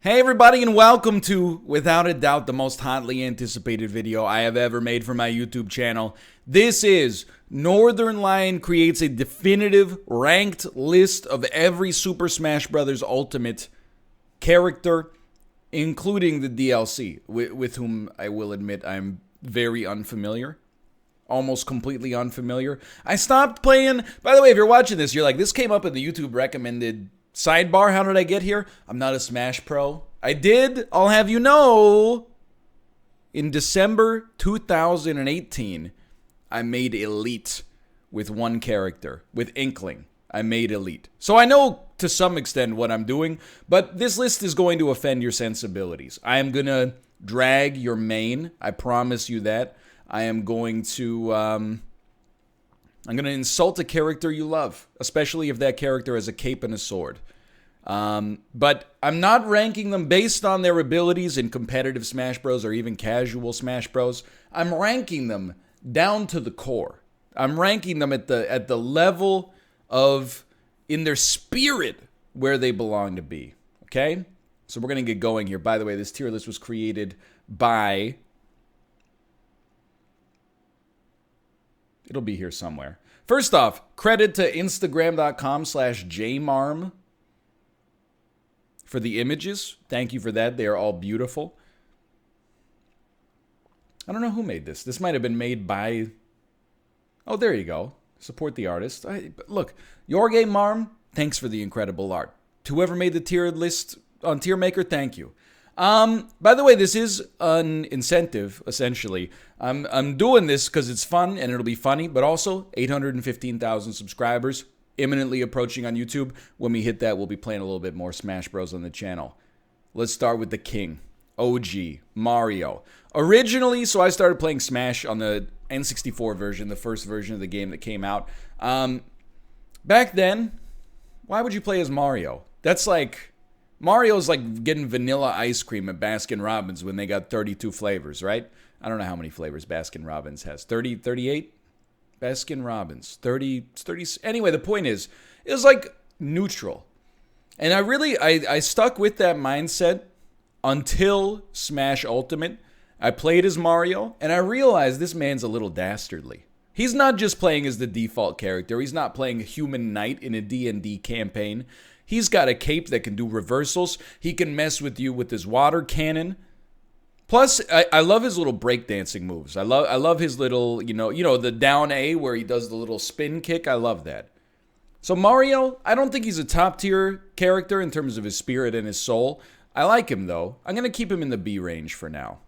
Hey everybody, and welcome to, without a doubt, the most hotly anticipated video I have ever made for my YouTube channel. This is Northernlion creates a definitive ranked list of every Super Smash Bros. Ultimate character, including the DLC, with whom I will admit I'm very unfamiliar. Almost completely unfamiliar. I stopped playing. By the way, if you're watching this, you're like, this came up in the YouTube recommended sidebar. How did I get here? I'm not a Smash pro. I did, I'll have you know, in December 2018, I made Elite with one character, with Inkling. I made Elite. So I know to some extent what I'm doing, but this list is going to offend your sensibilities. I am going to drag your main. I promise you that. I am going to insult a character you love, especially if that character has a cape and a sword. But I'm not ranking them based on their abilities in competitive Smash Bros. Or even casual Smash Bros. I'm ranking them down to the core. I'm ranking them at the level of, in their spirit, where they belong to be. Okay? So we're going to get going here. By the way, this tier list was created by... It'll be here somewhere. First off, credit to Instagram.com/jmarm for the images. Thank you for that. They are all beautiful. I don't know who made this. This might have been made by... Oh, there you go. Support the artist. Look, Your Game Marm, thanks for the incredible art. To whoever made the tier list on Tier Maker, thank you. By the way, this is an incentive, essentially. I'm doing this because it's fun and it'll be funny, but also 815,000 subscribers, imminently approaching on YouTube. When we hit that, we'll be playing a little bit more Smash Bros. On the channel. Let's start with the king, OG, Mario. Originally, so I started playing Smash on the N64 version, the first version of the game that came out. Back then, why would you play as Mario? That's like... Mario's like getting vanilla ice cream at Baskin-Robbins when they got 32 flavors, right? I don't know how many flavors Baskin-Robbins has. 30, 38? Baskin-Robbins. 30. Anyway, the point is, it was like neutral. And I stuck with that mindset until Smash Ultimate. I played as Mario, and I realized this man's a little dastardly. He's not just playing as the default character. He's not playing a human knight in a D&D campaign. He's got a cape that can do reversals. He can mess with you with his water cannon. Plus, I love his little breakdancing moves. I love his little, you know, the down A where he does the little spin kick. I love that. So Mario, I don't think he's a top tier character in terms of his spirit and his soul. I like him though. I'm going to keep him in the B range for now.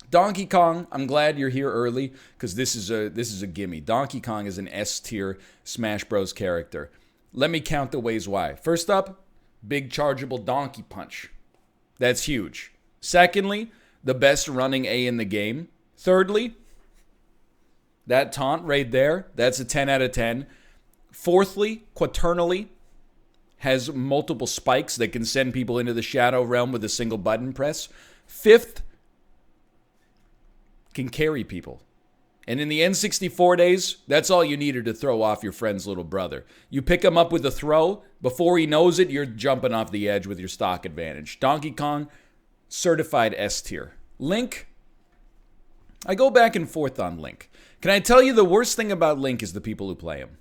Donkey Kong, I'm glad you're here early because this is a gimme. Donkey Kong is an S tier Smash Bros character. Let me count the ways why. First up, big chargeable donkey punch. That's huge. Secondly, the best running A in the game. Thirdly, that taunt right there, that's a 10 out of 10. Fourthly, quaternally, has multiple spikes that can send people into the shadow realm with a single button press. Fifth, can carry people. And in the N64 days, that's all you needed to throw off your friend's little brother. You pick him up with a throw. Before he knows it, you're jumping off the edge with your stock advantage. Donkey Kong, certified S tier. Link, I go back and forth on Link. Can I tell you the worst thing about Link is the people who play him?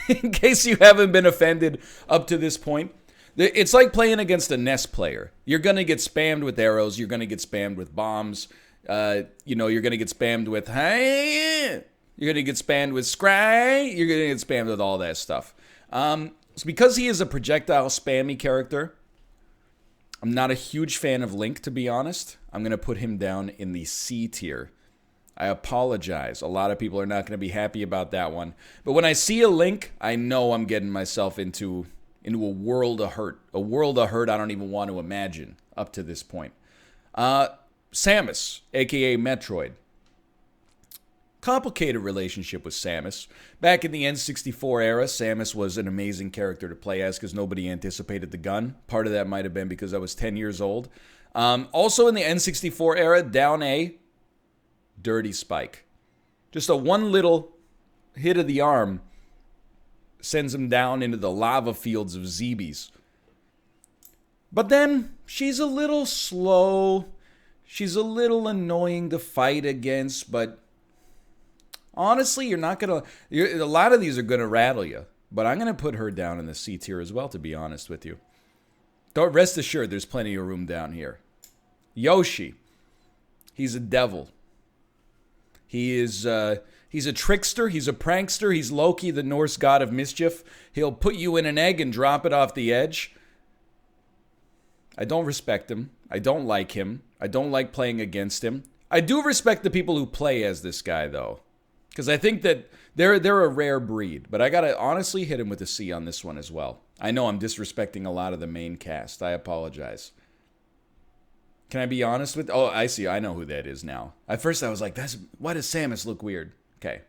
In case you haven't been offended up to this point. It's like playing against a NES player. You're going to get spammed with arrows. You're going to get spammed with bombs. You're going to get spammed with, hey, you're going to get spammed with scry, you're going to get spammed with all that stuff. So because he is a projectile spammy character, I'm not a huge fan of Link, to be honest. I'm going to put him down in the C tier. I apologize. A lot of people are not going to be happy about that one. But when I see a Link, I know I'm getting myself into a world of hurt. A world of hurt I don't even want to imagine up to this point. Samus, a.k.a. Metroid. Complicated relationship with Samus. Back in the N64 era, Samus was an amazing character to play as because nobody anticipated the gun. Part of that might have been because I was 10 years old. Also in the N64 era, down A, dirty spike. Just a one little hit of the arm sends him down into the lava fields of Zebes. But then she's a little slow. She's a little annoying to fight against, but honestly, you're not going to... A lot of these are going to rattle you, but I'm going to put her down in the C tier as well, to be honest with you. Don't rest assured, there's plenty of room down here. Yoshi. He's a devil. He's a trickster. He's a prankster. He's Loki, the Norse god of mischief. He'll put you in an egg and drop it off the edge. I don't respect him. I don't like him. I don't like playing against him. I do respect the people who play as this guy, though, because I think that they're a rare breed. But I gotta honestly hit him with a C on this one as well. I know I'm disrespecting a lot of the main cast. I apologize. Can I be honest with... Oh, I see. I know who that is now. At first, I was like, why does Samus look weird? Okay.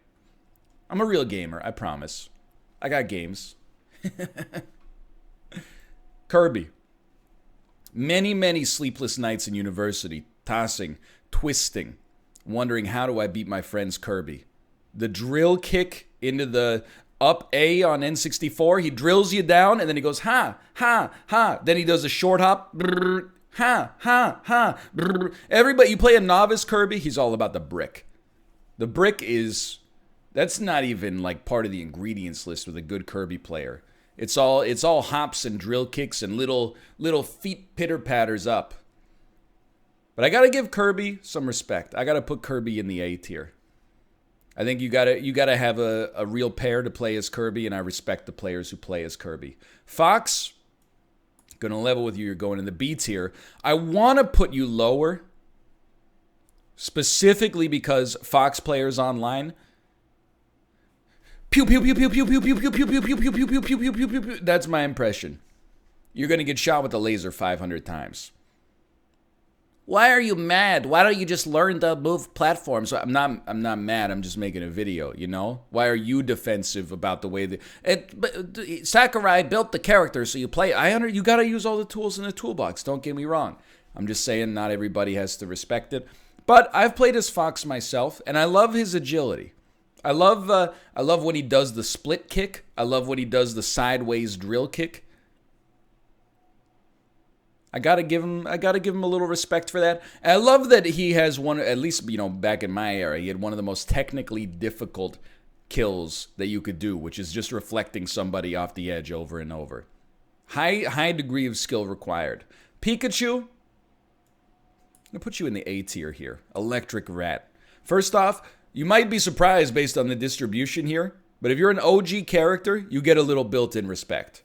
I'm a real gamer, I promise. I got games. Kirby. Many, many sleepless nights in university, tossing, twisting, wondering how do I beat my friend's Kirby. The drill kick into the up A on N64, he drills you down, and then he goes, ha, ha, ha. Then he does a short hop, brrr, ha, ha, ha. Brrr. Everybody, you play a novice Kirby, he's all about the brick. The brick is, that's not even like part of the ingredients list with a good Kirby player. It's all hops and drill kicks and little feet pitter-patters up. But I gotta give Kirby some respect. I gotta put Kirby in the A tier. I think you gotta have a real pair to play as Kirby, and I respect the players who play as Kirby. Fox, gonna level with you. You're going in the B tier. I want to put you lower, specifically because Fox players online. Pew pew pew pew pew pew pew pew pew pew pew pew pew pew pew pew pew pew. That's my impression. You're gonna get shot with a laser 500 times. Why are you mad? Why don't you just learn to move platforms? So I'm not mad. I'm just making a video, you know? Why are you defensive about the way that Sakurai built the character so you play? You got to use all the tools in the toolbox. Don't get me wrong. I'm just saying not everybody has to respect it. But I've played as Fox myself, and I love his agility. I love when he does the split kick. I love when he does the sideways drill kick. I gotta give him a little respect for that. And I love that he has one, at least, you know, back in my era, he had one of the most technically difficult kills that you could do, which is just reflecting somebody off the edge over and over. High degree of skill required. Pikachu, I'm gonna put you in the A tier here. Electric Rat. First off, you might be surprised based on the distribution here, but if you're an OG character, you get a little built-in respect.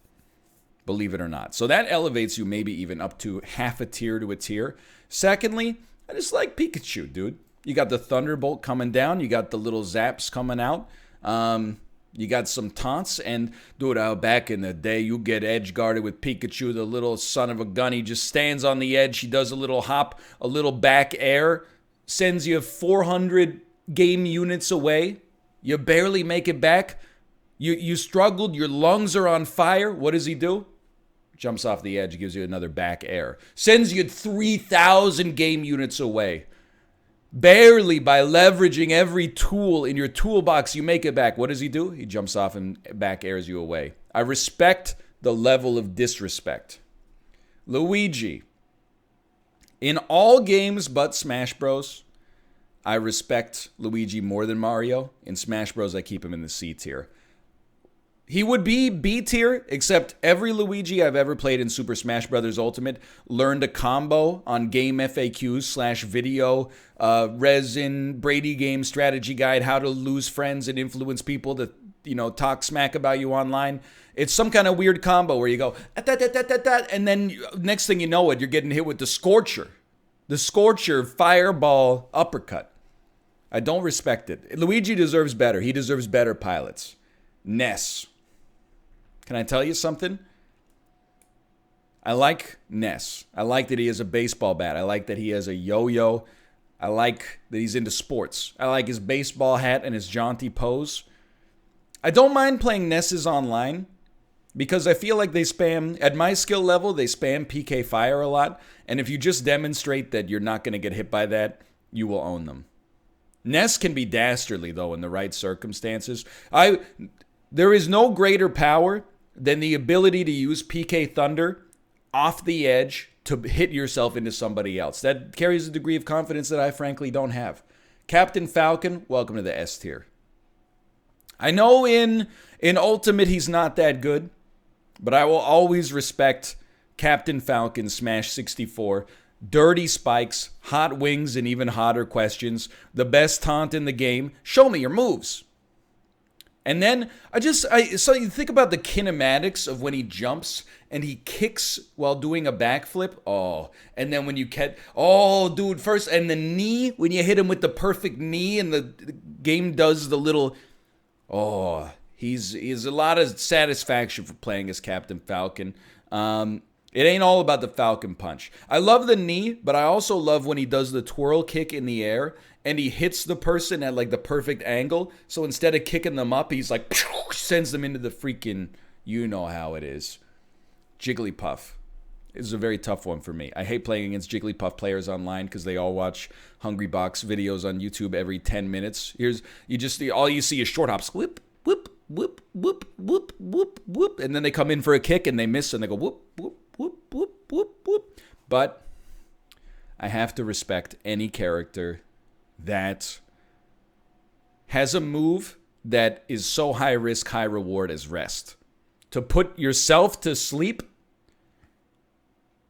Believe it or not. So that elevates you maybe even up to half a tier to a tier. Secondly, I just like Pikachu, dude. You got the Thunderbolt coming down. You got the little zaps coming out. You got some taunts. And, dude, back in the day, you get edge-guarded with Pikachu, the little son of a gun. He just stands on the edge. He does a little hop, a little back air. Sends you 400 game units away. You barely make it back. You struggled. Your lungs are on fire. What does he do? Jumps off the edge, gives you another back air. Sends you 3,000 game units away. Barely by leveraging every tool in your toolbox, you make it back. What does he do? He jumps off and back airs you away. I respect the level of disrespect. Luigi. In all games but Smash Bros., I respect Luigi more than Mario. In Smash Bros., I keep him in the C tier. He would be B tier, except every Luigi I've ever played in Super Smash Bros. Ultimate learned a combo on game FAQs / video, resin, Brady game strategy guide, how to lose friends and influence people to, you know, talk smack about you online. It's some kind of weird combo where you go, and then next thing you know it, you're getting hit with the Scorcher. The Scorcher fireball uppercut. I don't respect it. Luigi deserves better. He deserves better pilots. Ness. Can I tell you something? I like Ness. I like that he has a baseball bat. I like that he has a yo-yo. I like that he's into sports. I like his baseball hat and his jaunty pose. I don't mind playing Nesses online because I feel like they spam, at my skill level, they spam PK Fire a lot. And if you just demonstrate that you're not going to get hit by that, you will own them. Ness can be dastardly, though, in the right circumstances. There is no greater power than the ability to use PK Thunder off the edge to hit yourself into somebody else. That carries a degree of confidence that I frankly don't have. Captain Falcon, welcome to the S tier. I know in Ultimate he's not that good, but I will always respect Captain Falcon, Smash 64, dirty spikes, hot wings, and even hotter questions. The best taunt in the game. Show me your moves. And then so you think about the kinematics of when he jumps and he kicks while doing a backflip. Oh, and then when you dude, first, and the knee, when you hit him with the perfect knee and the game does the little, he's a lot of satisfaction for playing as Captain Falcon. It ain't all about the Falcon Punch. I love the knee, but I also love when he does the twirl kick in the air and he hits the person at like the perfect angle. So instead of kicking them up, he's like, sends them into the freaking, you know how it is. Jigglypuff is a very tough one for me. I hate playing against Jigglypuff players online because they all watch Hungrybox videos on YouTube every 10 minutes. All you see is short hops. Whoop, whoop, whoop, whoop, whoop, whoop, whoop. And then they come in for a kick and they miss and they go whoop, whoop, whoop, whoop, whoop, whoop. But I have to respect any character that has a move that is so high risk, high reward as rest. To put yourself to sleep,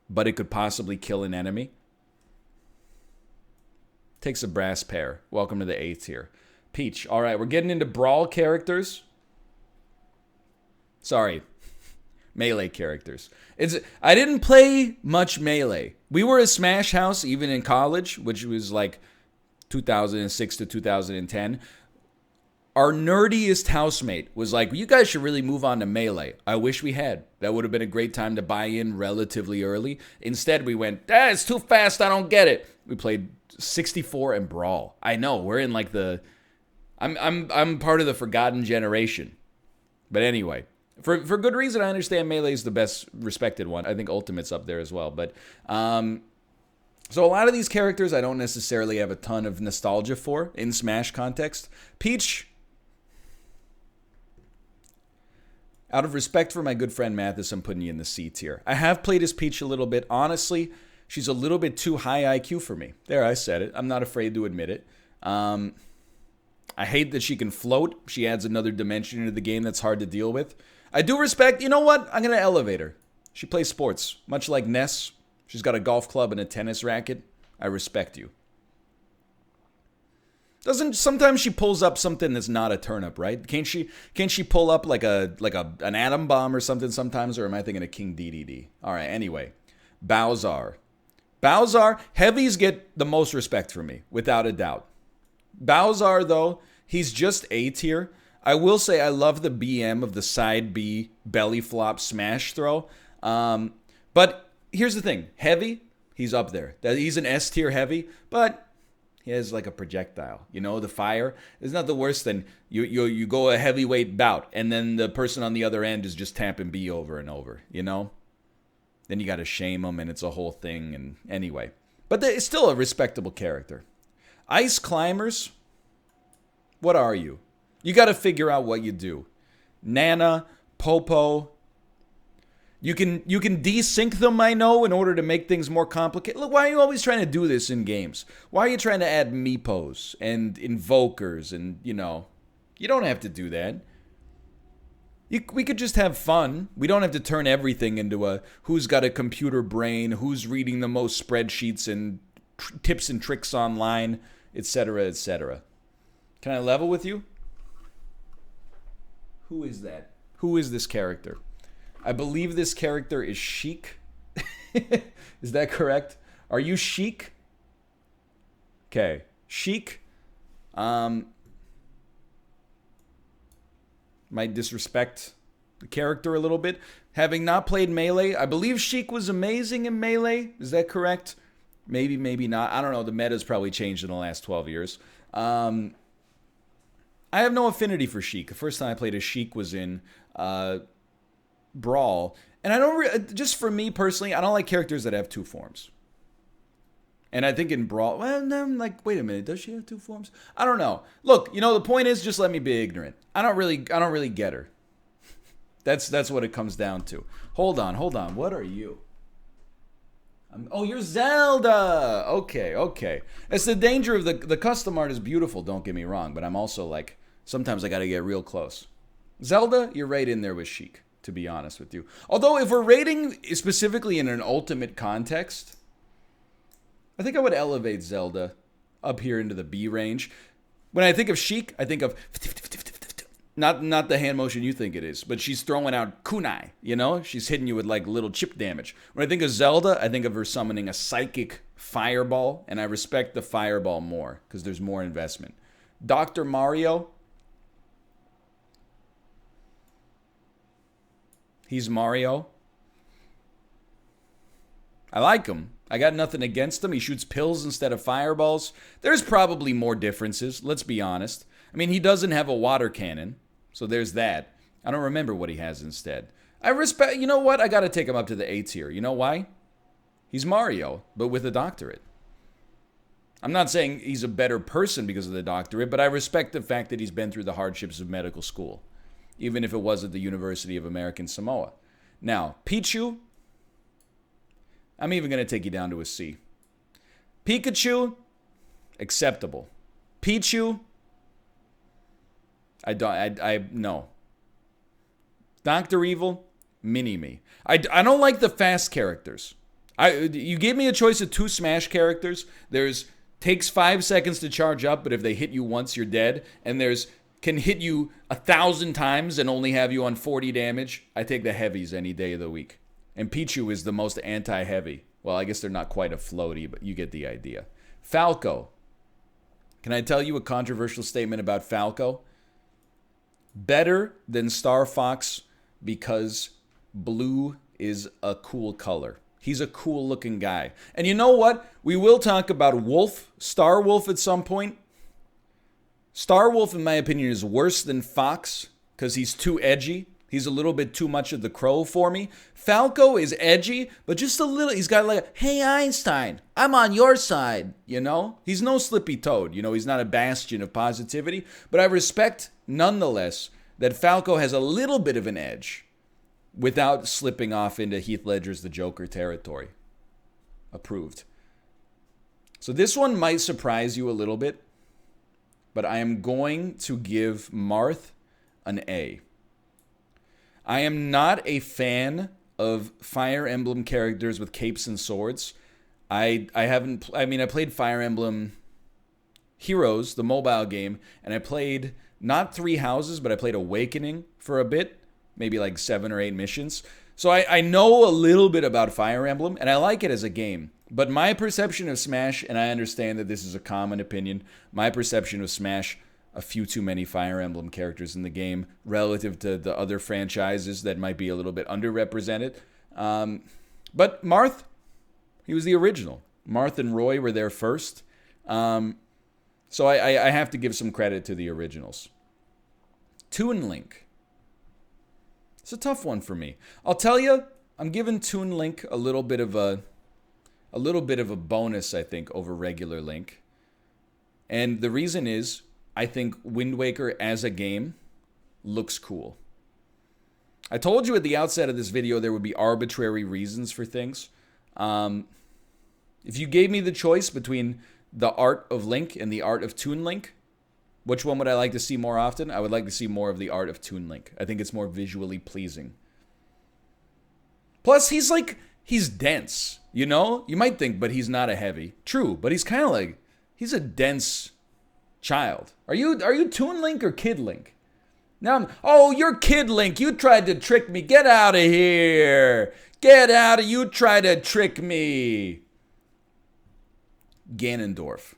but it could possibly kill an enemy. Takes a brass pair. Welcome to the A tier. Peach. All right, we're getting into Brawl characters. Sorry. Melee characters. I didn't play much Melee. We were a Smash house even in college, which was like 2006 to 2010. Our nerdiest housemate was like, you guys should really move on to Melee. I wish we had. That would have been a great time to buy in relatively early. Instead, we went, it's too fast, I don't get it. We played 64 and Brawl. I know, we're in like I'm part of the forgotten generation. But anyway, for good reason, I understand Melee is the best respected one. I think Ultimate's up there as well. But so a lot of these characters I don't necessarily have a ton of nostalgia for in Smash context. Peach, out of respect for my good friend Mathis, I'm putting you in the C tier. I have played as Peach a little bit. Honestly, she's a little bit too high IQ for me. There, I said it. I'm not afraid to admit it. I hate that she can float. She adds another dimension into the game that's hard to deal with. I do respect, you know what? I'm going to elevate her. She plays sports, much like Ness. She's got a golf club and a tennis racket. I respect you. Sometimes she pulls up something that's not a turnip, right? Can't she pull up like an atom bomb or something sometimes, or am I thinking of King DDD? All right, anyway. Bowser, heavies get the most respect from me, without a doubt. Bowser, though, he's just A tier. I will say I love the BM of the side B belly flop smash throw. But here's the thing. Heavy, he's up there. He's an S tier heavy, but he has like a projectile. You know, the fire is not the worst than you go a heavyweight bout, and then the person on the other end is just tapping B over and over, you know? Then you got to shame him, and it's a whole thing. And anyway. But it's still a respectable character. Ice climbers, what are you? You got to figure out what you do. Nana, Popo. You can desync them, I know, in order to make things more complicated. Look, why are you always trying to do this in games? Why are you trying to add meepos and invokers and, you don't have to do that. We could just have fun. We don't have to turn everything into a who's got a computer brain, who's reading the most spreadsheets and tips and tricks online, etc., etc. Can I level with you? Who is that? Who is this character? I believe this character is Sheik. Is that correct? Are you Sheik? Okay. Sheik. Might disrespect the character a little bit. Having not played Melee, I believe Sheik was amazing in Melee. Is that correct? Maybe, maybe not. I don't know. The meta's probably changed in the last 12 years. I have no affinity for Sheik. The first time I played as Sheik was in Brawl. And I don't just for me personally, I don't like characters that have two forms. And I think in Brawl, well, I'm like, wait a minute, does she have two forms? I don't know. Look, the point is, just let me be ignorant. I don't really get her. That's what it comes down to. Hold on. What are you? Oh, you're Zelda. Okay, okay. It's the danger of the custom art is beautiful. Don't get me wrong, but I'm also like sometimes I got to get real close. Zelda, you're right in there with Sheik, to be honest with you. Although if we're rating specifically in an ultimate context, I think I would elevate Zelda up here into the B range. When I think of Sheik, I think of not the hand motion you think it is, but she's throwing out kunai, you know? She's hitting you with like little chip damage. When I think of Zelda, I think of her summoning a psychic fireball, and I respect the fireball more because there's more investment. Dr. Mario, he's Mario. I like him. I got nothing against him. He shoots pills instead of fireballs. There's probably more differences, let's be honest. I mean, he doesn't have a water cannon, so there's that. I don't remember what he has instead. I respect, you know what? I got to take him up to the A tier. You know why? He's Mario, but with a doctorate. I'm not saying he's a better person because of the doctorate, but I respect the fact that he's been through the hardships of medical school, even if it was at the University of American Samoa. Now, Pichu, I'm even going to take you down to a C. Pikachu, acceptable. Pichu, no. Dr. Evil, mini-me. I don't like the fast characters. You gave me a choice of 2 Smash characters. There's takes 5 seconds to charge up, but if they hit you once, you're dead. And there's can hit you 1,000 times and only have you on 40 damage. I take the heavies any day of the week. And Pichu is the most anti-heavy. Well, I guess they're not quite a floaty, but you get the idea. Falco. Can I tell you a controversial statement about Falco? Better than Star Fox because blue is a cool color. He's a cool looking guy. And you know what? We will talk about Wolf, Star Wolf at some point. Star Wolf, in my opinion, is worse than Fox because he's too edgy. He's a little bit too much of the crow for me. Falco is edgy, but just a little. He's got like, hey, Einstein, I'm on your side, you know? He's no Slippy Toad. You know, he's not a bastion of positivity. But I respect, nonetheless, that Falco has a little bit of an edge without slipping off into Heath Ledger's The Joker territory. Approved. So this one might surprise you a little bit, but I am going to give Marth an A. I am not a fan of Fire Emblem characters with capes and swords. I played Fire Emblem Heroes, the mobile game, and I played not 3 Houses, but I played Awakening for a bit, maybe like 7 or 8 missions. So I know a little bit about Fire Emblem, and I like it as a game. But my perception of Smash, and I understand that this is a common opinion, my perception of Smash, a few too many Fire Emblem characters in the game relative to the other franchises that might be a little bit underrepresented. But Marth, he was the original. Marth and Roy were there first. So I have to give some credit to the originals. Toon Link. It's a tough one for me. I'll tell you, I'm giving Toon Link a little bit of a bonus, I think, over regular Link. And the reason is, I think Wind Waker as a game looks cool. I told you at the outset of this video there would be arbitrary reasons for things. If you gave me the choice between the art of Link and the art of Toon Link, which one would I like to see more often? I would like to see more of the art of Toon Link. I think it's more visually pleasing. Plus, he's dense, you know? You might think, but he's not a heavy. True, but he's kind of like, he's a dense child. Are you Toon Link or Kid Link? Now you're Kid Link. You tried to trick me. Get out of here. Get out of you tried to trick me. Ganondorf.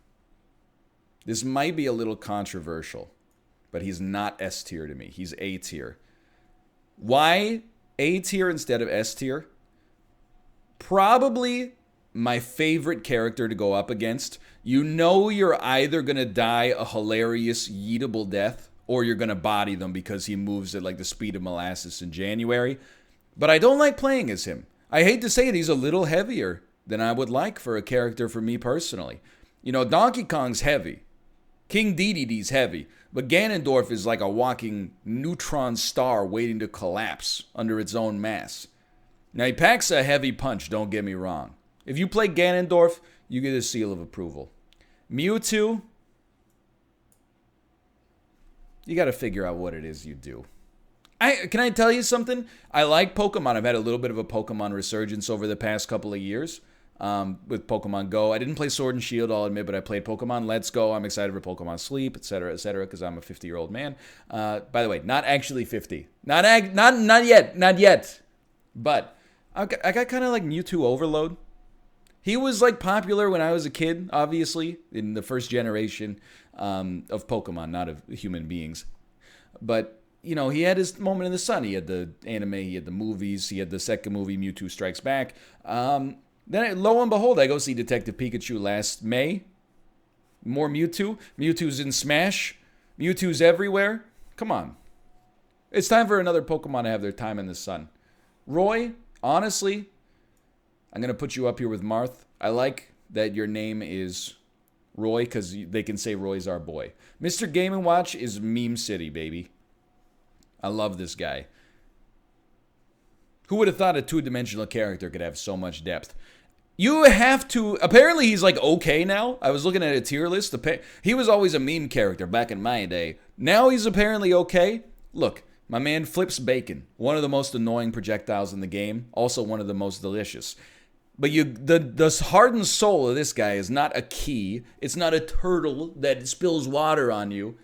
This might be a little controversial, but he's not S tier to me. He's A tier. Why A tier instead of S tier? Probably my favorite character to go up against. You know you're either going to die a hilarious yeetable death or you're going to body them because he moves at like the speed of molasses in January. But I don't like playing as him. I hate to say it, he's a little heavier than I would like for a character for me personally. You know, Donkey Kong's heavy. King Dedede's heavy. But Ganondorf is like a walking neutron star waiting to collapse under its own mass. Now, he packs a heavy punch, don't get me wrong. If you play Ganondorf, you get a seal of approval. Mewtwo, you got to figure out what it is you do. Can I tell you something? I like Pokemon. I've had a little bit of a Pokemon resurgence over the past couple of years with Pokemon Go. I didn't play Sword and Shield, I'll admit, but I played Pokemon Let's Go. I'm excited for Pokemon Sleep, etc., because I'm a 50-year-old man. By the way, not actually 50. Not yet. But I got kind of like Mewtwo Overload. He was like popular when I was a kid, obviously, in the first generation of Pokemon, not of human beings. But, you know, he had his moment in the sun. He had the anime, he had the movies, he had the second movie, Mewtwo Strikes Back. Then, lo and behold, I go see Detective Pikachu last May. More Mewtwo. Mewtwo's in Smash. Mewtwo's everywhere. Come on. It's time for another Pokemon to have their time in the sun. Roy, honestly, I'm going to put you up here with Marth. I like that your name is Roy because they can say Roy's our boy. Mr. Game & Watch is Meme City, baby. I love this guy. Who would have thought a two-dimensional character could have so much depth? You have to... Apparently, he's like okay now. I was looking at a tier list. He was always a meme character back in my day. Now he's apparently okay. Look, my man flips bacon. One of the most annoying projectiles in the game. Also one of the most delicious. But the heart and soul of this guy is not a key. It's not a turtle that spills water on you.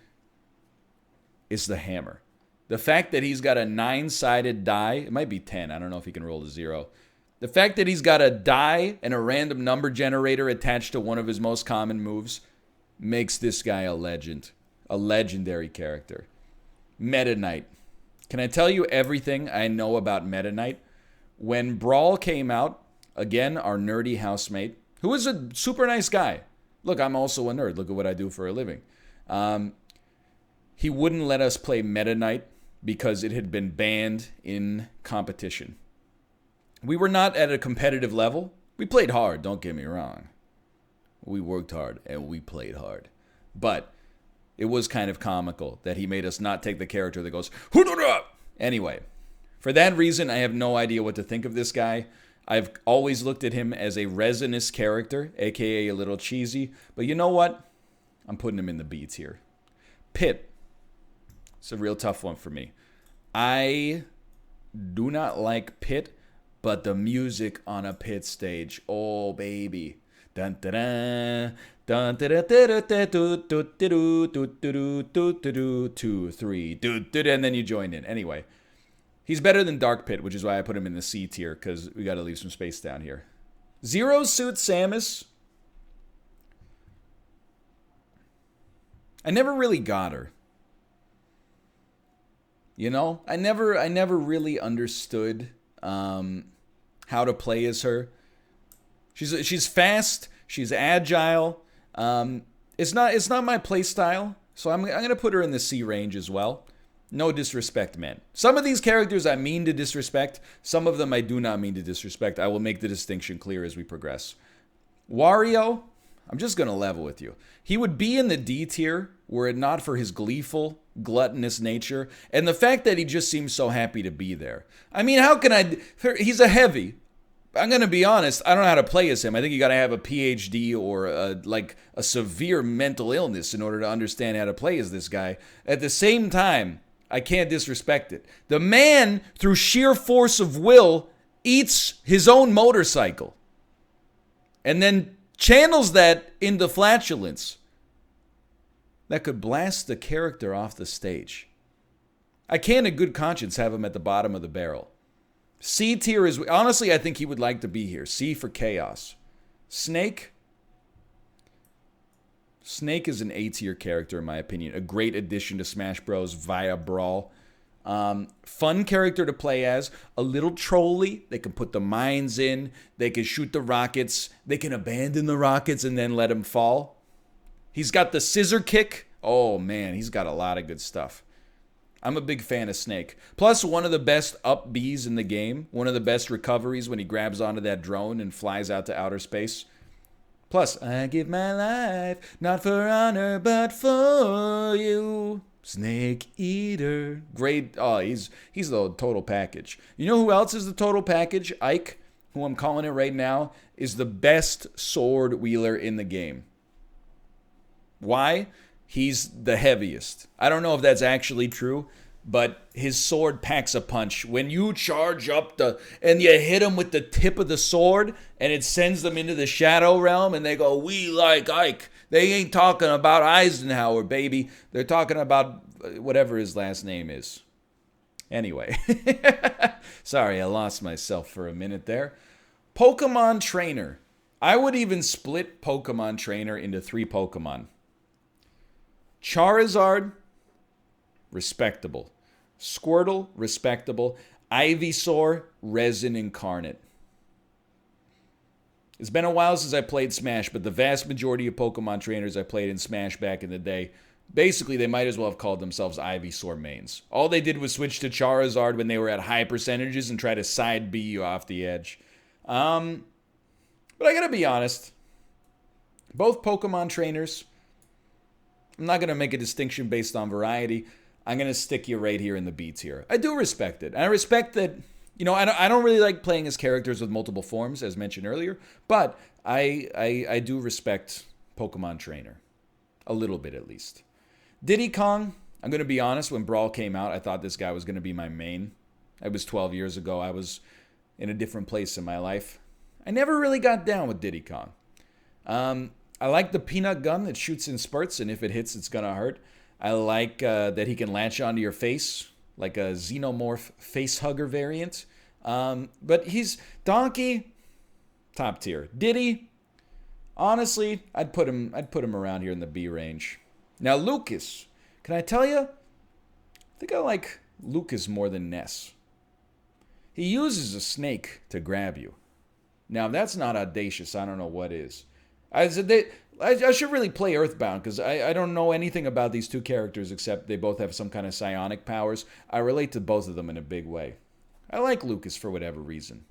It's the hammer. The fact that he's got a 9-sided die, it might be 10, I don't know if he can roll to 0. The fact that he's got a die and a random number generator attached to one of his most common moves makes this guy a legend. A legendary character. Meta Knight. Can I tell you everything I know about Meta Knight? When Brawl came out, again, our nerdy housemate, who is a super nice guy. Look, I'm also a nerd. Look at what I do for a living. He wouldn't let us play Meta Knight because it had been banned in competition. We were not at a competitive level. We played hard, don't get me wrong. We worked hard and we played hard. But it was kind of comical that he made us not take the character that goes, "Hoo-da-da!" Anyway, for that reason, I have no idea what to think of this guy. I've always looked at him as a resinous character, aka a little cheesy. But you know what? I'm putting him in the B tier. Pit. It's a real tough one for me. I do not like Pit, but the music on a Pit stage, oh baby. Dun da da dun da da da da do do do do do do do 2 3 do do, and then you join in. Anyway, he's better than Dark Pit, which is why I put him in the C tier because we got to leave some space down here. Zero Suit Samus. I never really got her. You know, I never really understood how to play as her. She's fast, she's agile. It's not my play style, so I'm gonna put her in the C range as well. No disrespect, man. Some of these characters I mean to disrespect. Some of them I do not mean to disrespect. I will make the distinction clear as we progress. Wario, I'm just gonna level with you. He would be in the D tier were it not for his gleeful, gluttonous nature and the fact that he just seems so happy to be there. I mean, how can I... He's a heavy. I'm going to be honest, I don't know how to play as him. I think you got to have a PhD or a severe mental illness in order to understand how to play as this guy. At the same time, I can't disrespect it. The man, through sheer force of will, eats his own motorcycle and then channels that into flatulence that could blast the character off the stage. I can't in good conscience have him at the bottom of the barrel. C tier is... Honestly, I think he would like to be here. C for Chaos. Snake. Snake is an A tier character, in my opinion. A great addition to Smash Bros. Via Brawl. Fun character to play as. A little trolly. They can put the mines in. They can shoot the rockets. They can abandon the rockets and then let them fall. He's got the scissor kick. Oh, man, he's got a lot of good stuff. I'm a big fan of Snake. Plus, one of the best up Bs in the game. One of the best recoveries when he grabs onto that drone and flies out to outer space. Plus, I give my life, not for honor, but for you. Snake Eater. Great. Oh, he's the total package. You know who else is the total package? Ike. who I'm calling it right now, is the best sword wieler in the game. Why? He's the heaviest. I don't know if that's actually true, but his sword packs a punch. When you charge up and you hit him with the tip of the sword, and it sends them into the shadow realm, and they go, "We like Ike." They ain't talking about Eisenhower, baby. They're talking about whatever his last name is. Anyway. Sorry, I lost myself for a minute there. Pokemon Trainer. I would even split Pokemon Trainer into 3 Pokemon. Charizard, respectable. Squirtle, respectable. Ivysaur, resin incarnate. It's been a while since I played Smash, but the vast majority of Pokemon trainers I played in Smash back in the day, basically they might as well have called themselves Ivysaur mains. All they did was switch to Charizard when they were at high percentages and try to side B you off the edge. But I gotta be honest, both Pokemon trainers, I'm not gonna make a distinction based on variety. I'm going to stick you right here in the B tier. I do respect it. And I respect that, I don't really like playing as characters with multiple forms, as mentioned earlier. But I do respect Pokemon Trainer. A little bit, at least. Diddy Kong, I'm going to be honest, when Brawl came out, I thought this guy was going to be my main. It was 12 years ago. I was in a different place in my life. I never really got down with Diddy Kong. I like the peanut gun that shoots in spurts, and if it hits, it's going to hurt. I like that he can latch onto your face, like a xenomorph face hugger variant. But he's Donkey, top tier. Diddy, honestly, I'd put him around here in the B range. Now Lucas, can I tell you? I think I like Lucas more than Ness. He uses a snake to grab you. Now if that's not audacious, I don't know what is. I should really play Earthbound because I don't know anything about these two characters except they both have some kind of psionic powers. I relate to both of them in a big way. I like Lucas for whatever reason.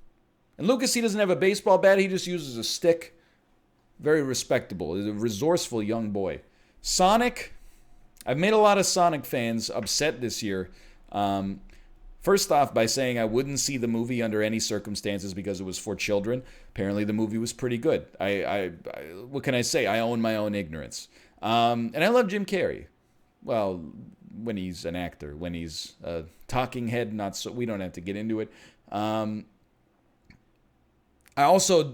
And Lucas, he doesn't have a baseball bat. He just uses a stick. Very respectable. He's a resourceful young boy. Sonic. I've made a lot of Sonic fans upset this year. First off, by saying I wouldn't see the movie under any circumstances because it was for children. Apparently, the movie was pretty good. What can I say? I own my own ignorance. And I love Jim Carrey. Well, when he's an actor. When he's a talking head, not so. We don't have to get into it.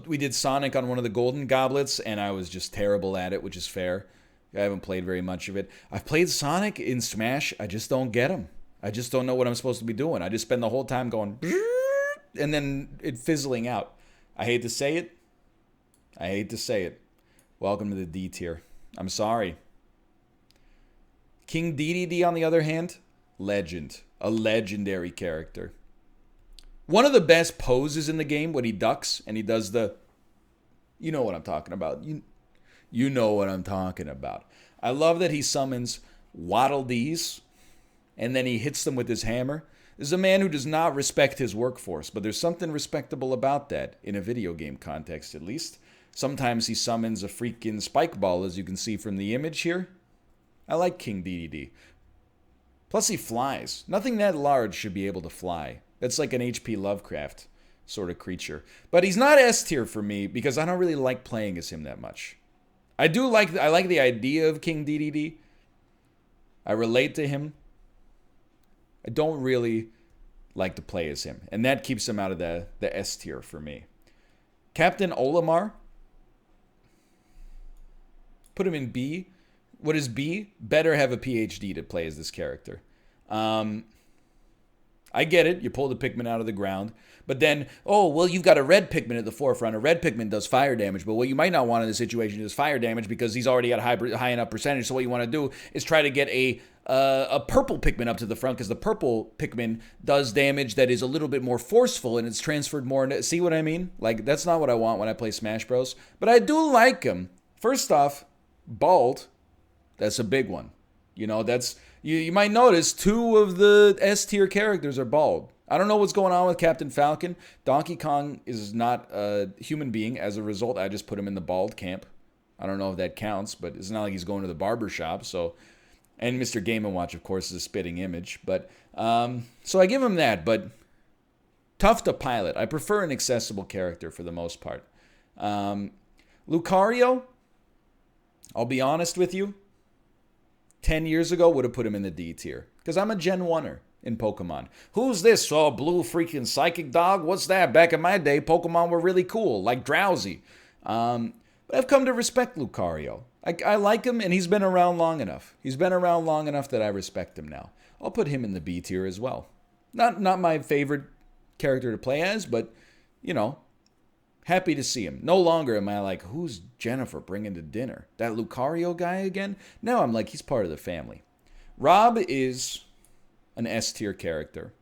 We did Sonic on one of the Golden Goblets, and I was just terrible at it, which is fair. I haven't played very much of it. I've played Sonic in Smash. I just don't get him. I just don't know what I'm supposed to be doing. I just spend the whole time going, and then it fizzling out. I hate to say it. Welcome to the D tier. I'm sorry. King Dedede, on the other hand, legend. A legendary character. One of the best poses in the game when he ducks and he does the... You know what I'm talking about. You know what I'm talking about. I love that he summons Waddle Dees and then he hits them with his hammer. This is a man who does not respect his workforce, but there's something respectable about that, in a video game context at least. Sometimes he summons a freaking spike ball, as you can see from the image here. I like King Dedede. Plus he flies. Nothing that large should be able to fly. That's like an H.P. Lovecraft sort of creature. But he's not S tier for me because I don't really like playing as him that much. I like the idea of King Dedede. I relate to him. I don't really like to play as him. And that keeps him out of the S tier for me. Captain Olimar. Put him in B. What is B? Better have a PhD to play as this character. I get it. You pull the Pikmin out of the ground. But then, you've got a red Pikmin at the forefront. A red Pikmin does fire damage. But what you might not want in this situation is fire damage because he's already at a high enough percentage. So what you want to do is try to get a purple Pikmin up to the front because the purple Pikmin does damage that is a little bit more forceful and it's transferred more. See what I mean? Like, that's not what I want when I play Smash Bros. But I do like him. First off, bald. That's a big one. You know, that's... You might notice 2 of the S tier characters are bald. I don't know what's going on with Captain Falcon. Donkey Kong is not a human being. As a result, I just put him in the bald camp. I don't know if that counts, but it's not like he's going to the barber shop. So, and Mr. Game & Watch, of course, is a spitting image. But so I give him that. But Tough to pilot. I prefer an accessible character for the most part. Lucario, I'll be honest with you, 10 years ago would have put him in the D tier. Because I'm a Gen 1er in Pokemon. Who's this? Oh, blue freaking psychic dog? What's that? Back in my day, Pokemon were really cool, like Drowsy. But I've come to respect Lucario. I like him, and he's been around long enough. He's been around long enough that I respect him now. I'll put him in the B tier as well. Not my favorite character to play as, but, you know, happy to see him. No longer am I like, who's Jennifer bringing to dinner? That Lucario guy again? Now I'm like, he's part of the family. Rob is an S-tier character.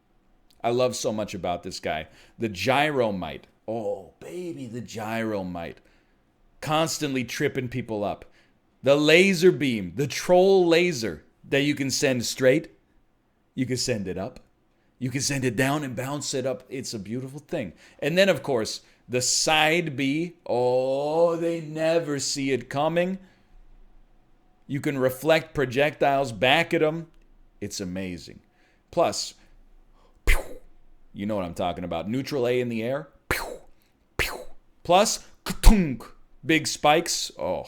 I love so much about this guy. The Gyromite. Oh, baby, the Gyromite. Constantly tripping people up. The laser beam. The troll laser that you can send straight. You can send it up. You can send it down and bounce it up. It's a beautiful thing. And then, of course, the side B. Oh, they never see it coming. You can reflect projectiles back at them. It's amazing. Plus, you know what I'm talking about. Neutral A in the air. Plus, big spikes. Oh.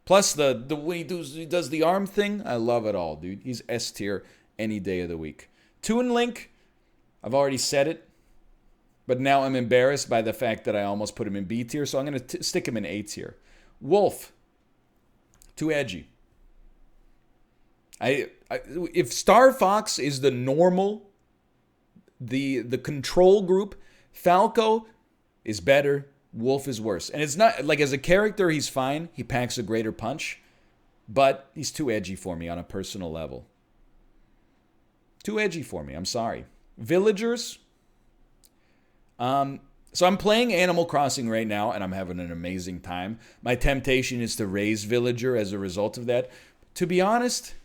Plus, the way he does the arm thing. I love it all, dude. He's S tier any day of the week. Toon Link, I've already said it. But now I'm embarrassed by the fact that I almost put him in B tier. So I'm going to stick him in A tier. Wolf, too edgy. If Star Fox is the normal, the control group, Falco is better, Wolf is worse. And it's not, like, as a character, he's fine. He packs a greater punch. But he's too edgy for me on a personal level. Too edgy for me, I'm sorry. Villagers. So I'm playing Animal Crossing right now, and I'm having an amazing time. My temptation is to raise Villager as a result of that. To be honest,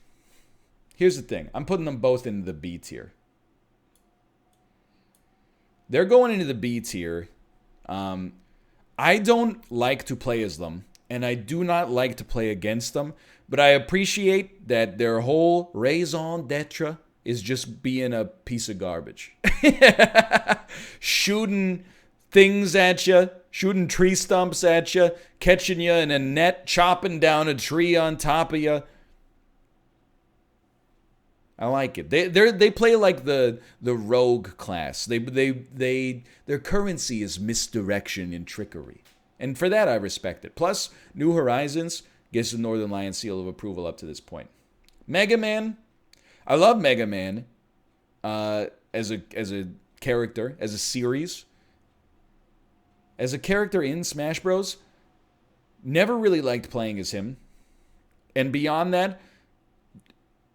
here's the thing. I'm putting them both into the B tier. They're going into the B tier. I don't like to play as them, and I do not like to play against them, but I appreciate that their whole raison d'etre is just being a piece of garbage. Shooting things at you, shooting tree stumps at you, catching you in a net, chopping down a tree on top of you. I like it. They play like the rogue class. Their currency is misdirection and trickery. And for that I respect it. Plus, New Horizons gets the Northernlion seal of approval up to this point. Mega Man. I love Mega Man as a character, as a series. As a character in Smash Bros. Never really liked playing as him. And beyond that,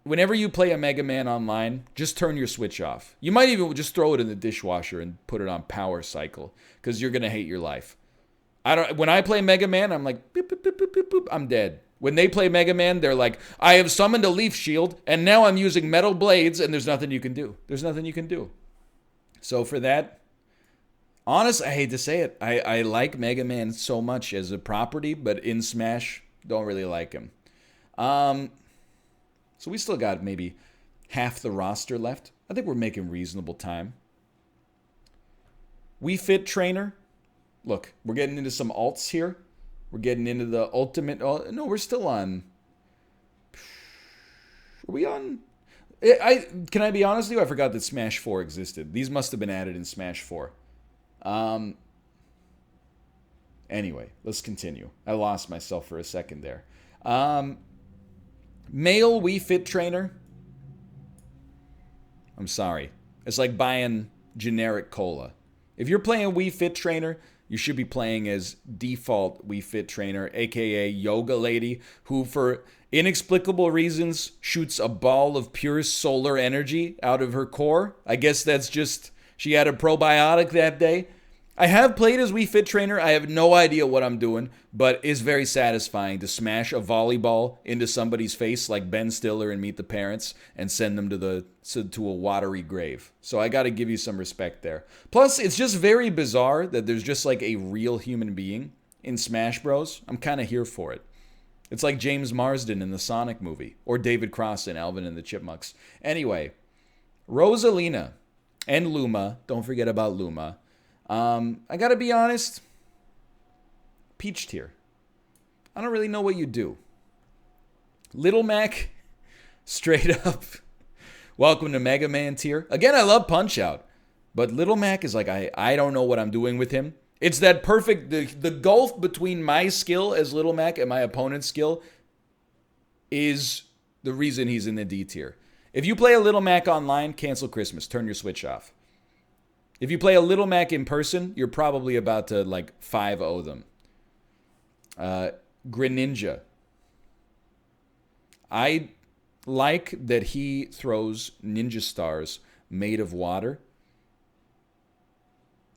whenever you play a Mega Man online, just turn your Switch off. You might even just throw it in the dishwasher and put it on power cycle, because you're going to hate your life. When I play Mega Man, I'm like, boop, boop, boop, boop, boop, boop, I'm dead. When they play Mega Man, they're like, I have summoned a Leaf Shield, and now I'm using metal blades, and there's nothing you can do. There's nothing you can do. So for that, honestly, I hate to say it, I like Mega Man so much as a property, but in Smash, don't really like him. So we still got maybe half the roster left. I think we're making reasonable time. Wii Fit Trainer. Look, we're getting into some alts here. We're getting into the ultimate... Oh, no, we're still on... Are we on... Can I be honest with you? I forgot that Smash 4 existed. These must have been added in Smash 4. Anyway, let's continue. I lost myself for a second there. Male Wii Fit Trainer. I'm sorry. It's like buying generic cola. If you're playing Wii Fit Trainer, you should be playing as default Wii Fit Trainer, aka Yoga Lady, who for inexplicable reasons shoots a ball of pure solar energy out of her core. I guess that's just, she had a probiotic that day. I have played as Wii Fit Trainer. I have no idea what I'm doing, but it's very satisfying to smash a volleyball into somebody's face like Ben Stiller in Meet the Parents and send them to a watery grave. So I got to give you some respect there. Plus, it's just very bizarre that there's just like a real human being in Smash Bros. I'm kind of here for it. It's like James Marsden in the Sonic movie, or David Cross in Alvin and the Chipmunks. Anyway, Rosalina. And Luma. Don't forget about Luma. I gotta be honest. Peach tier. I don't really know what you do. Little Mac, straight up. Welcome to Mega Man tier. Again, I love Punch-Out. But Little Mac is like, I don't know what I'm doing with him. It's that perfect, the gulf between my skill as Little Mac and my opponent's skill is the reason he's in the D tier. If you play a Little Mac online, cancel Christmas. Turn your Switch off. If you play a Little Mac in person, you're probably about to, like, 5-0 them. Greninja. I like that he throws ninja stars made of water.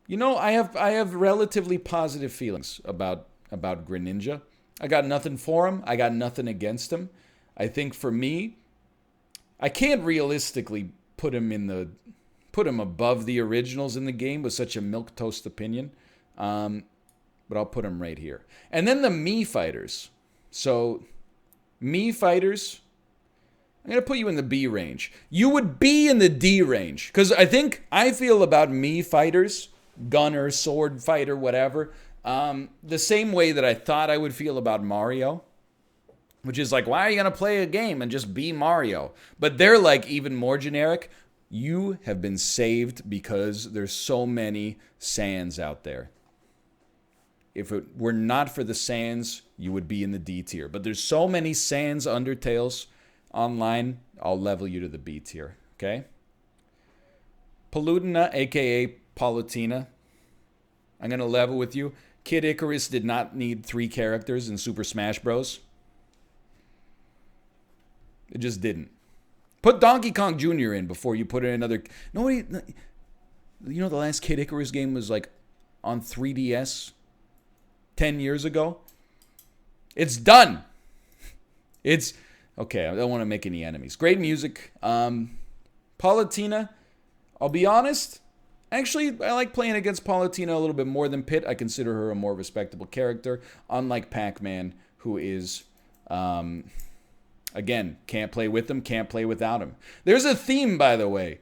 You know, I have relatively positive feelings about Greninja. I got nothing for him. I got nothing against him. I think for me, I can't realistically put him above the originals in the game with such a milquetoast opinion. But I'll put him right here. And then the Mii fighters. So, Mii fighters, I'm going to put you in the B range. You would be in the D range. Because I feel about Mii fighters, gunner, sword fighter, whatever, the same way that I thought I would feel about Mario. Which is like, why are you going to play a game and just be Mario? But they're like even more generic. You have been saved because there's so many Sans out there. If it were not for the Sans, you would be in the D tier. But there's so many Sans Undertales online, I'll level you to the B tier. Okay? Palutena, a.k.a. Palutena. I'm going to level with you. Kid Icarus did not need 3 characters in Super Smash Bros. It just didn't. Put Donkey Kong Jr. in before you put in another... Nobody... You know the last Kid Icarus game was like on 3DS 10 years ago? It's done. It's... Okay, I don't want to make any enemies. Great music. Palutena, I'll be honest. Actually, I like playing against Palutena a little bit more than Pit. I consider her a more respectable character. Unlike Pac-Man, who is... Again, can't play with them, can't play without them. There's a theme, by the way.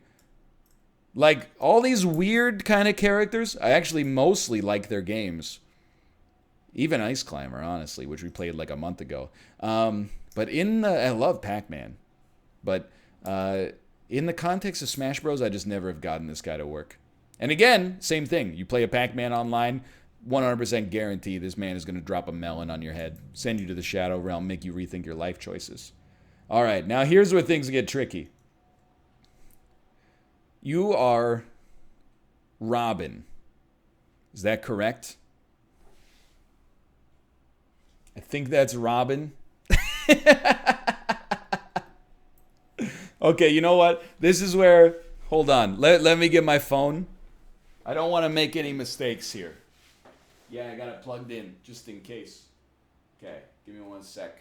Like, all these weird kind of characters, I actually mostly like their games. Even Ice Climber, honestly, which we played like a month ago. But I love Pac-Man. But in the context of Smash Bros, I just never have gotten this guy to work. And again, same thing. You play a Pac-Man online, 100% guarantee this man is going to drop a melon on your head, send you to the Shadow Realm, make you rethink your life choices. All right, now here's where things get tricky. You are Robin. Is that correct? I think that's Robin. Okay, you know what? This is where... Hold on. Let me get my phone. I don't want to make any mistakes here. Yeah, I got it plugged in, just in case. Okay, give me 1 sec.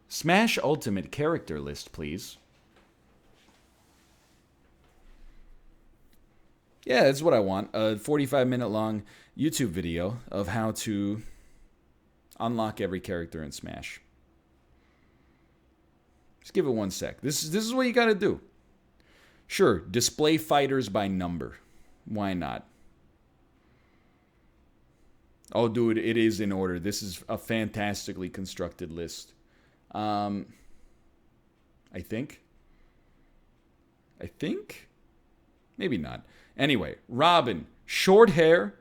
Smash Ultimate character list, please. Yeah, that's what I want. A 45-minute long YouTube video of how to unlock every character in Smash. Just give it 1 sec. This is what you got to do. Sure, display fighters by number. Why not? Oh, dude, it is in order. This is a fantastically constructed list. I think. Maybe not. Anyway, Robin. Short hair.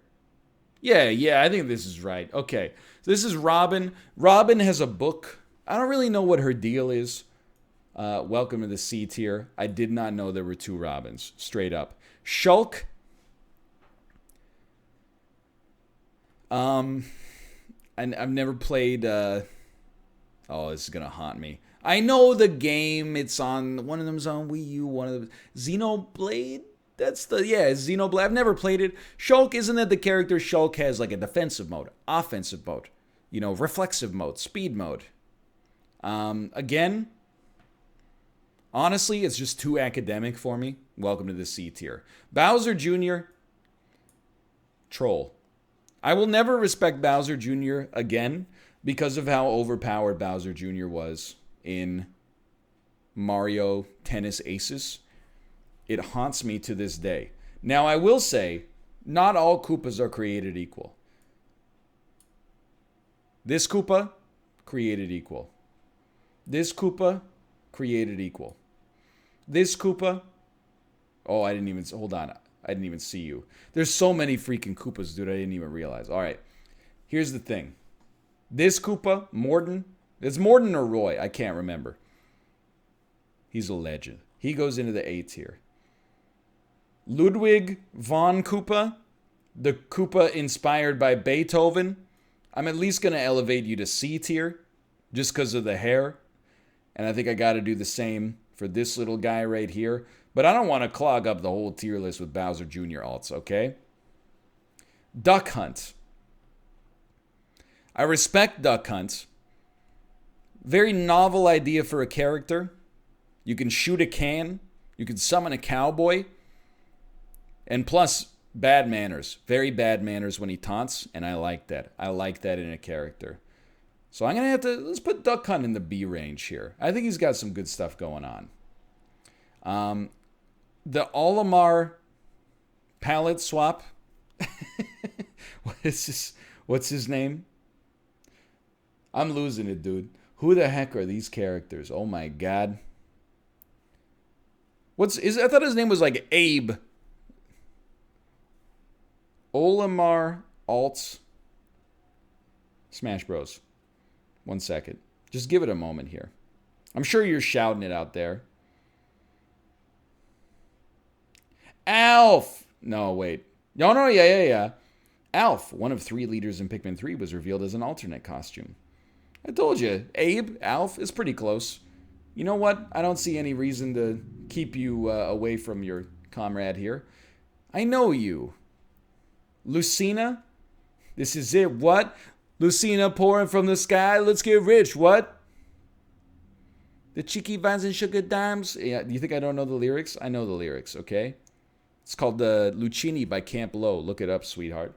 Yeah, I think this is right. Okay, so this is Robin. Robin has a book. I don't really know what her deal is. Welcome to the C tier. I did not know there were 2 Robins. Straight up. Shulk. And I've never played... Oh, this is going to haunt me. I know the game. It's on... One of them's on Wii U. One of them... Xenoblade? That's the... Yeah, Xenoblade. I've never played it. Shulk, isn't that the character Shulk has like a defensive mode, offensive mode, reflexive mode, speed mode? Again, honestly, it's just too academic for me. Welcome to the C tier. Bowser Jr. Troll. I will never respect Bowser Jr. again because of how overpowered Bowser Jr. was in Mario Tennis Aces. It haunts me to this day. Now, I will say, not all Koopas are created equal. This Koopa, created equal. This Koopa, created equal. This Koopa, oh, I didn't even, hold on. I didn't even see you. There's so many freaking Koopas, dude, I didn't even realize. All right, here's the thing. This Koopa, Morden, it's Morden or Roy, I can't remember. He's a legend. He goes into the A tier. Ludwig von Koopa, the Koopa inspired by Beethoven, I'm at least going to elevate you to C tier just because of the hair. And I think I got to do the same for this little guy right here. But I don't want to clog up the whole tier list with Bowser Jr. alts, okay? Duck Hunt. I respect Duck Hunt. Very novel idea for a character. You can shoot a can. You can summon a cowboy. And plus, bad manners. Very bad manners when he taunts, and I like that. I like that in a character. So I'm going to have to, let's put Duck Hunt in the B range here. I think he's got some good stuff going on. The Olimar palette swap. What's his name? I'm losing it, dude. Who the heck are these characters? Oh my god. I thought his name was like Abe. Olimar Alts. Smash Bros. 1 second. Just give it a moment here. I'm sure you're shouting it out there. Alf! No, wait. No, yeah. Alf, one of 3 leaders in Pikmin 3, was revealed as an alternate costume. I told you, Abe, Alf, is pretty close. You know what? I don't see any reason to keep you away from your comrade here. I know you. Lucina? This is it. What? Lucina pouring from the sky? Let's get rich. What? The cheeky vines and sugar dimes? Yeah, do you think I don't know the lyrics? I know the lyrics, okay? It's called the Lucini by Camp Low. Look it up, sweetheart.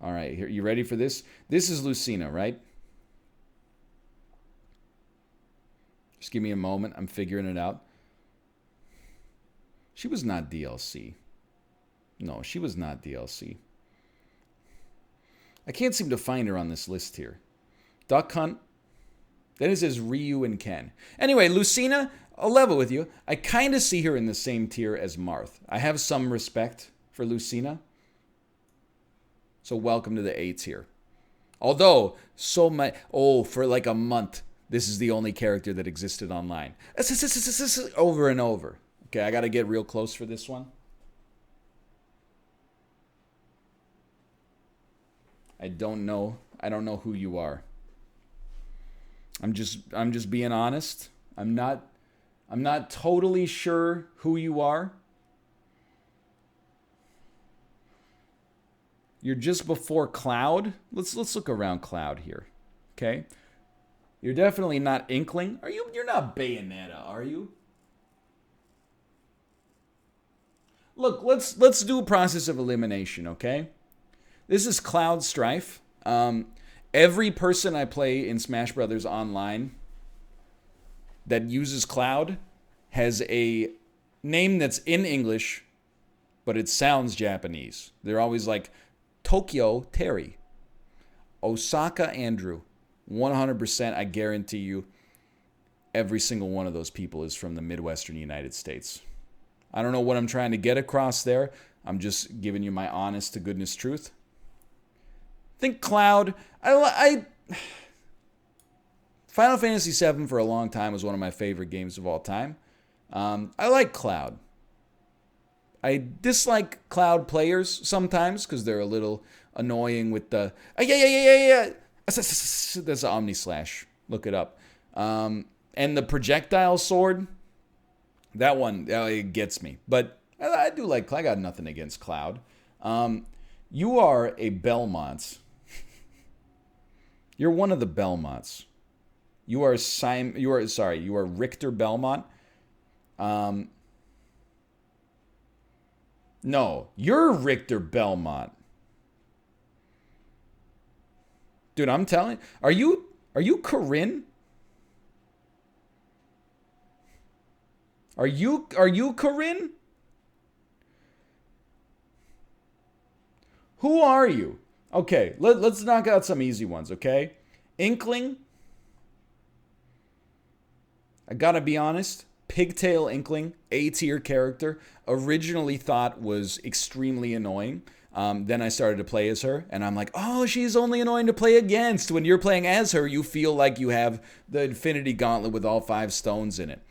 All right, here, you ready for this? This is Lucina, right? Just give me a moment. I'm figuring it out. She was not DLC. No, she was not DLC. I can't seem to find her on this list here. Duck Hunt. Then it says Ryu and Ken. Anyway, Lucina, I'll level with you. I kind of see her in the same tier as Marth. I have some respect for Lucina. So welcome to the A tier. Although, so much... Oh, for like a month, this is the only character that existed online. Over and over. Okay, I got to get real close for this one. I don't know who you are. I'm just being honest. I'm not totally sure who you are. You're just before Cloud. Let's look around Cloud here. Okay? You're definitely not Inkling. You're not Bayonetta, are you? Look, let's do a process of elimination, okay? This is Cloud Strife. Every person I play in Smash Brothers Online that uses Cloud has a name that's in English, but it sounds Japanese. They're always like Tokyo Terry, Osaka Andrew. 100%, I guarantee you, every single one of those people is from the Midwestern United States. I don't know what I'm trying to get across there. I'm just giving you my honest to goodness truth. Think Cloud. Final Fantasy VII for a long time was one of my favorite games of all time. I like Cloud. I dislike Cloud players sometimes because they're a little annoying with the... Yeah. That's an Omni Slash. Look it up. And the projectile sword, that one, it gets me. But I do like... I got nothing against Cloud. You are a Belmont. You're one of the Belmonts. You are Richter Belmont. No, you're Richter Belmont. Dude, I'm telling you, are you Corinne? Are you Corinne? Who are you? Okay, let's knock out some easy ones, okay? Inkling. I gotta be honest. Pigtail Inkling, A-tier character. Originally thought was extremely annoying. Then I started to play as her, and I'm like, oh, she's only annoying to play against. When you're playing as her, you feel like you have the Infinity Gauntlet with all 5 stones in it.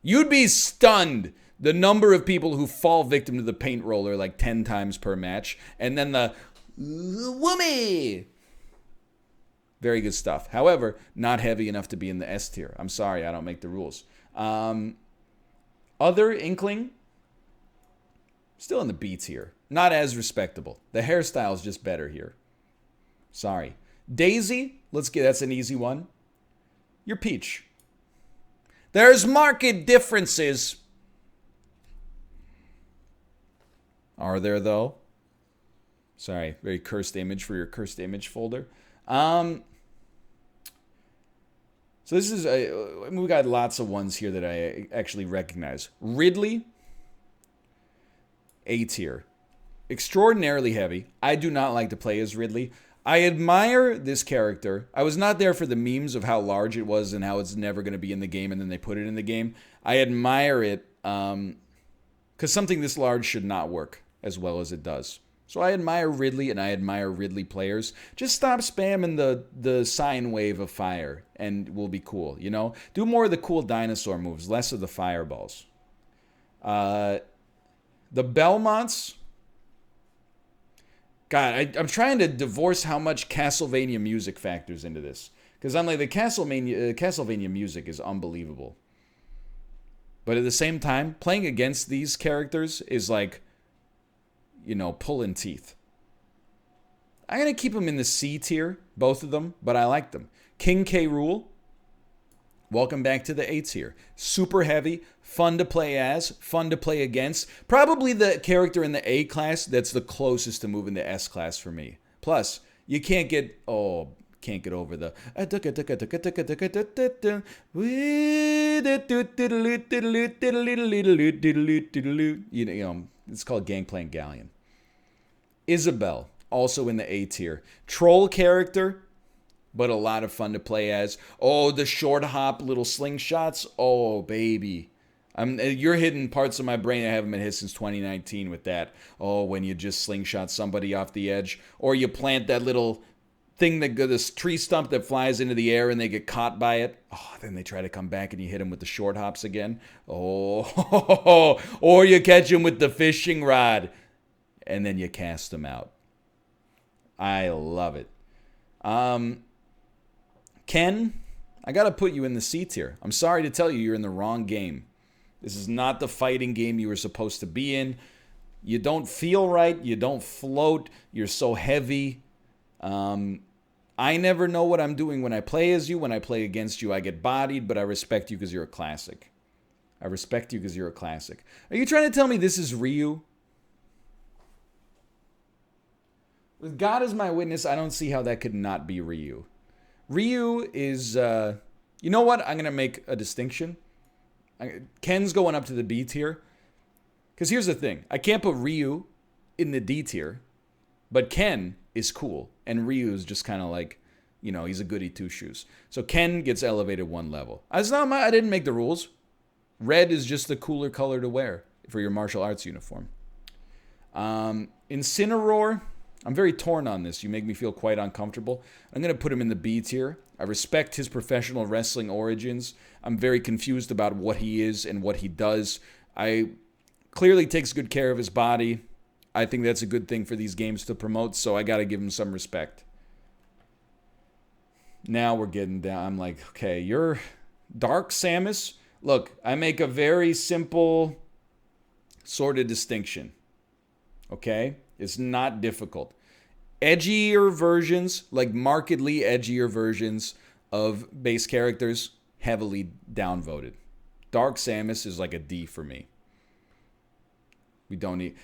You'd be stunned the number of people who fall victim to the paint roller like 10 times per match. And then the whoomee. Very good stuff. However, not heavy enough to be in the S tier. I'm sorry, I don't make the rules. Other Inkling, still in the B tier. Not as respectable. The hairstyle is just better here. Sorry. Daisy, that's an easy one. You're Peach. There's marked differences. Are there, though? Sorry, very cursed image for your cursed image folder. So this is, we got lots of ones here that I actually recognize. Ridley, A tier. Extraordinarily heavy. I do not like to play as Ridley. I admire this character. I was not there for the memes of how large it was and how it's never going to be in the game, and then they put it in the game. I admire it because something this large should not work as well as it does. So I admire Ridley, and I admire Ridley players. Just stop spamming the sine wave of fire, and we'll be cool, you know? Do more of the cool dinosaur moves, less of the fireballs. The Belmonts. God, I'm trying to divorce how much Castlevania music factors into this. Because I'm like, the Castlevania music is unbelievable. But at the same time, playing against these characters is like, you know, pulling teeth. I'm going to keep them in the C tier, both of them, but I like them. King K. Rool, welcome back to the A tier. Super heavy, fun to play as, fun to play against. Probably the character in the A class that's the closest to moving to S class for me. Plus, you can't get over the you know, it's called Gangplank Galleon. Isabelle, also in the A tier. Troll character, but a lot of fun to play as. Oh, the short hop little slingshots. Oh, baby. You're hitting parts of my brain I haven't been hit since 2019 with that. Oh, when you just slingshot somebody off the edge. Or you plant that little thing, this tree stump that flies into the air and they get caught by it. Oh, then they try to come back and you hit them with the short hops again. Oh, or you catch them with the fishing rod and then you cast them out. I love it. Ken, I gotta put you in the C tier. I'm sorry to tell you, you're in the wrong game. This is not the fighting game you were supposed to be in. You don't feel right. You don't float. You're so heavy. I never know what I'm doing when I play as you. When I play against you, I get bodied, but I respect you because you're a classic. I respect you because you're a classic. Are you trying to tell me this is Ryu? With God as my witness, I don't see how that could not be Ryu. Ryu is, you know what? I'm going to make a distinction. Ken's going up to the B tier. Because here's the thing. I can't put Ryu in the D tier. But Ken is cool. And Ryu is just kind of like, you know, he's a goody two-shoes. So Ken gets elevated one level. I didn't make the rules. Red is just the cooler color to wear for your martial arts uniform. Incineroar, I'm very torn on this. You make me feel quite uncomfortable. I'm going to put him in the B tier. I respect his professional wrestling origins. I'm very confused about what he is and what he does. I clearly takes good care of his body. I think that's a good thing for these games to promote, so I got to give him some respect. Now we're getting down. I'm like, okay, you're Dark Samus. Look, I make a very simple sort of distinction. Okay? It's not difficult. Edgier versions, like markedly edgier versions of base characters, heavily downvoted. Dark Samus is like a D for me. We don't need...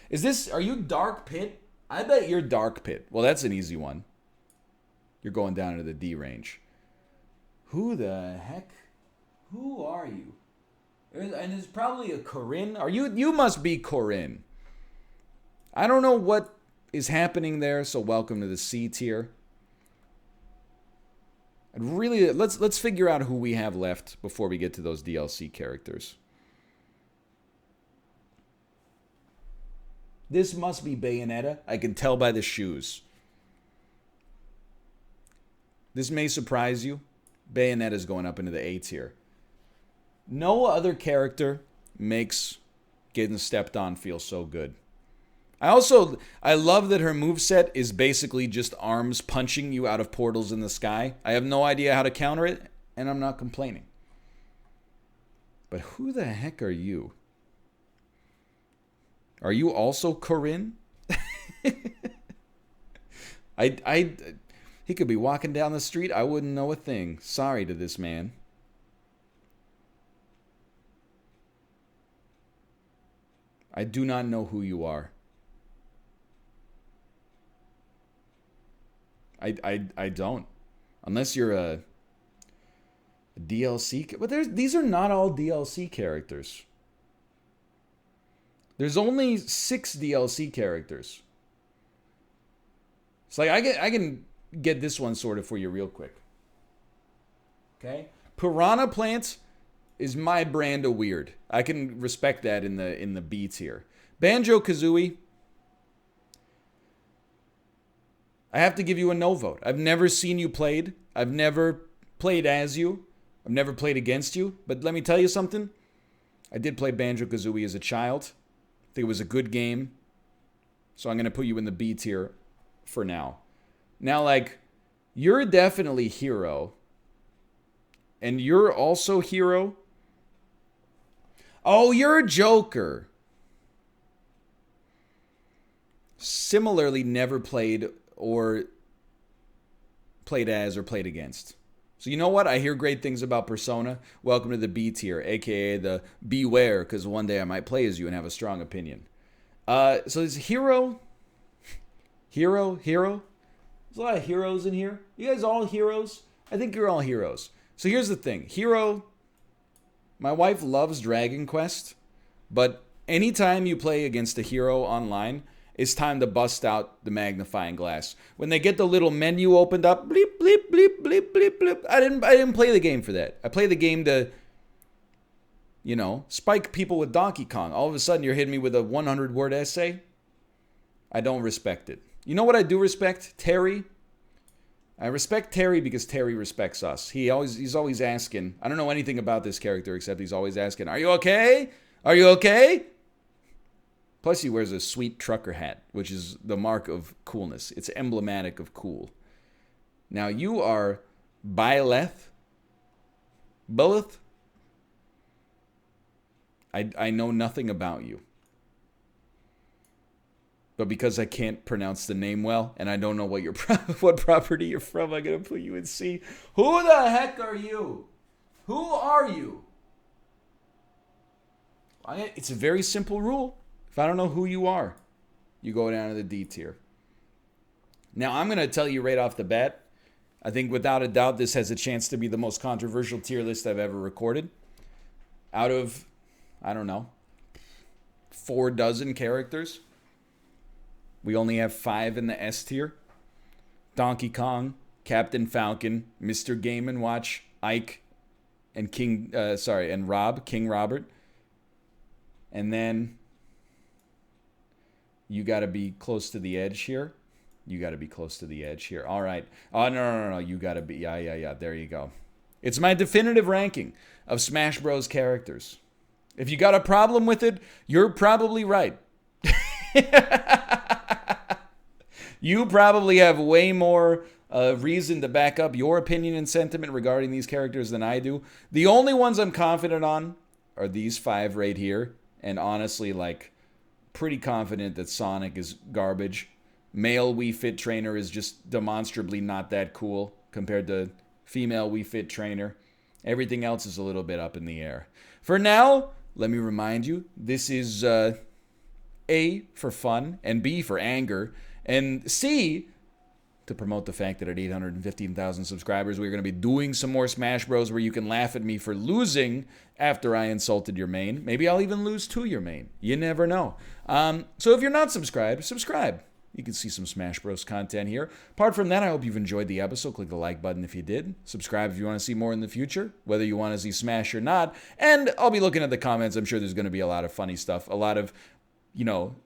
Are you Dark Pit? I bet you're Dark Pit. Well, that's an easy one. You're going down into the D range. Who the heck? Who are you? And it's probably a Corinne. You must be Corinne. I don't know what is happening there, so welcome to the C tier. I'd really let's figure out who we have left before we get to those DLC characters. This must be Bayonetta. I can tell by the shoes. This may surprise you. Bayonetta's going up into the A tier. No other character makes getting stepped on feel so good. I love that her moveset is basically just arms punching you out of portals in the sky. I have no idea how to counter it, and I'm not complaining. But who the heck are you? Are you also Corinne? He could be walking down the street. I wouldn't know a thing. Sorry to this man. I do not know who you are. I don't. Unless you're a DLC. But these are not all DLC characters. There's only 6 DLC characters. It's like I can get this one sorted for you real quick. Okay? Piranha Plant is my brand of weird. I can respect that in the B tier. Banjo-Kazooie, I have to give you a no vote. I've never seen you played. I've never played as you. I've never played against you. But let me tell you something. I did play Banjo-Kazooie as a child. I think it was a good game. So I'm going to put you in the B tier for now. Now, like, you're definitely Hero. And you're also Hero. Oh, you're a Joker. Similarly, never played or played as or played against. So you know what? I hear great things about Persona. Welcome to the B tier, aka the beware, because one day I might play as you and have a strong opinion. So there's Hero. There's a lot of heroes in here. You guys all heroes? I think you're all heroes. So here's the thing. Hero, my wife loves Dragon Quest, but anytime you play against a hero online, it's time to bust out the magnifying glass. When they get the little menu opened up, bleep, bleep, bleep, bleep, bleep, bleep. I didn't play the game for that. I play the game to, spike people with Donkey Kong. All of a sudden, you're hitting me with a 100-word essay. I don't respect it. You know what I do respect? Terry. I respect Terry because Terry respects us. He's always asking. I don't know anything about this character except he's always asking, "Are you okay? Are you okay?" Plus, he wears a sweet trucker hat, which is the mark of coolness. It's emblematic of cool. Now, you are Byleth. Bullet. I know nothing about you. But because I can't pronounce the name well, and I don't know what what property you're from, I'm going to put you in C. Who the heck are you? Who are you? It's a very simple rule. If I don't know who you are, you go down to the D tier. Now, I'm going to tell you right off the bat, I think without a doubt this has a chance to be the most controversial tier list I've ever recorded. Out of, 4 dozen characters, we only have 5 in the S tier. Donkey Kong, Captain Falcon, Mr. Game & Watch, Ike, and King Robert. And then you got to be close to the edge here. All right. Oh, no. You got to be. Yeah. There you go. It's my definitive ranking of Smash Bros. Characters. If you got a problem with it, you're probably right. You probably have way more reason to back up your opinion and sentiment regarding these characters than I do. The only ones I'm confident on are these 5 right here. And honestly, pretty confident that Sonic is garbage. Male Wii Fit Trainer is just demonstrably not that cool compared to female Wii Fit Trainer. Everything else is a little bit up in the air. For now, let me remind you, this is A for fun, and B for anger, and C to promote the fact that at 815,000 subscribers, we're going to be doing some more Smash Bros. Where you can laugh at me for losing after I insulted your main. Maybe I'll even lose to your main. You never know. So if you're not subscribed, subscribe. You can see some Smash Bros. Content here. Apart from that, I hope you've enjoyed the episode. Click the like button if you did. Subscribe if you want to see more in the future, whether you want to see Smash or not. And I'll be looking at the comments. I'm sure there's going to be a lot of funny stuff, a lot of,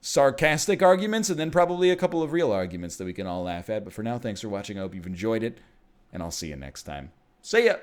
sarcastic arguments, and then probably a couple of real arguments that we can all laugh at. But for now, thanks for watching. I hope you've enjoyed it, and I'll see you next time. See ya!